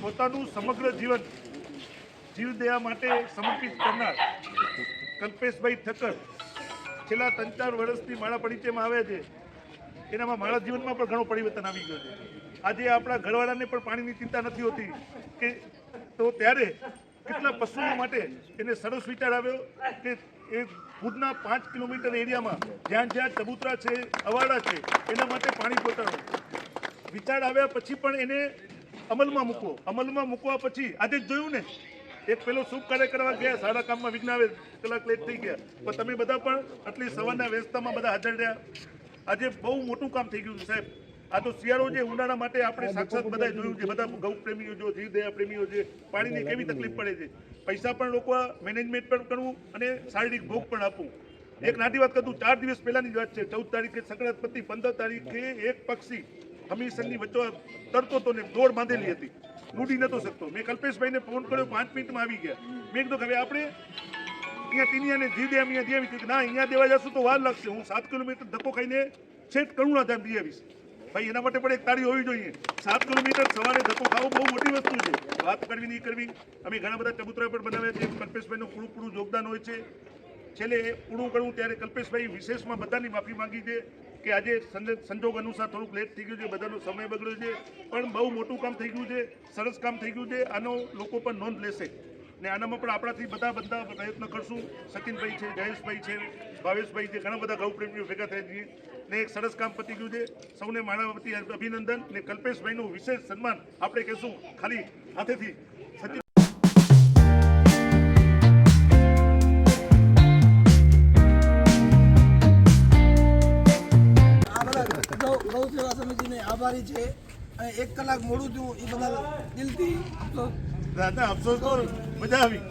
પોતાનું સમગ્ર જીવન જીવદયા માટે સમર્પિત કરનાર કલ્પેશભાઈ ઠક્કર છેલ્લા 3-4 વર્ષથી મારા પરિચયમાં આવે છે. એનામાં મારા જીવનમાં પણ ઘણું પરિવર્તન આવી ગયું છે. આજે આપણા ઘરવાળાને પણ પાણીની ચિંતા નથી હોતી કે તો ત્યારે કેટલા પશુઓ માટે એને સરસ વિચાર આવ્યો કે એ ભુજના 5 કિલોમીટર એરિયામાં જ્યાં જ્યાં ચબૂતરા છે, અવાડા છે, એના માટે પાણી પહોંચાડવું. વિચાર આવ્યા પછી પણ એને અમલમાં મૂકવા પછી આજે જોયું ને, એક પેલો શુભ કાર્ય કરવા ગયા, સારા કામમાં વિઘ્ન આવે, કલાક લેટ થઈ ગયા, પણ તમે બધા પણ આટલી સવારના વ્યવસ્થામાં બધા હાજર રહ્યા. આજે બહુ મોટું કામ થઈ ગયું છે સાહેબ. આ તો શિયાળો છે, ઉનાળા માટે આપણે સાક્ષાત બધા જોયું છે. બધા ગૌ પ્રેમીઓ જો, જીવદયા પ્રેમીઓ છે, પાણીની કેવી તકલીફ પડે છે. પૈસા પણ લોકો મેનેજમેન્ટ પણ કરવું અને શારીરિક ભોગ પણ આપવું. એક નાની વાત કરું, 4 દિવસ પહેલાની વાત છે. 14 તારીખે સંક્રાંત પતિ, 15 તારીખે એક પક્ષી હમીરસરની વચ્ચે તરતો હતો ને દોડ બાંધેલી હતી, લૂડી નતો શકતો. મેં કલ્પેશભાઈને ફોન કર્યો, 5 મિનિટમાં આવી ગયા. મેં કીધું કે હવે આપણે અહીંયા ટીનિયાને જીવદયા અહીંયા દે આવી. ના, અહીંયા દેવા જશું તો વાર લાગશે. હું 7 કિલોમીટર ધક્કો ખાઈને છેક કરુણાધામ દઈ આવીશ. ભાઈ એના માટે પણ એક તાળી હોવી જોઈએ. 7 કિલોમીટર સવારે ધક્કો ખાવો બહુ મોટી વસ્તુ છે. વાત કરવી નહીં કરવી. અમે ઘણા બધા ચબૂતરા પણ બનાવ્યા છે. કલ્પેશભાઈનું પૂરું યોગદાન હોય છે. છેલ્લે પૂરું કરવું ત્યારે કલ્પેશભાઈ વિશેષમાં બધાની માફી માંગી છે કે આજે સંજોગ અનુસાર થોડુંક લેટ થઈ ગયું છે, બધાનો સમય બગડ્યો છે, પણ બહુ મોટું કામ થઈ ગયું છે, સરસ કામ થઈ ગયું છે. આનો લોકો પણ નોંધ લેશે ને આનામાં પણ આપણાથી બધા પ્રયત્ન કરશું. સચિનભાઈ છે, જયેશભાઈ છે, ભાવેશભાઈ છે, ઘણા બધા ગૌપ્રેમીઓ ભેગા થઈ જઈએ ને એક સરસ કામ પતી ગયું છે. સૌને મારા વતી અભિનંદન ને કલ્પેશભાઈનું વિશેષ સન્માન આપણે કહેશું ખાલી હાથેથી. સચિન ગૌ સેવા સમિતિને આભારી છે અને 1 કલાક મોડું થયું એ બદલ દિલથી અફસોસ તો મજા આવી.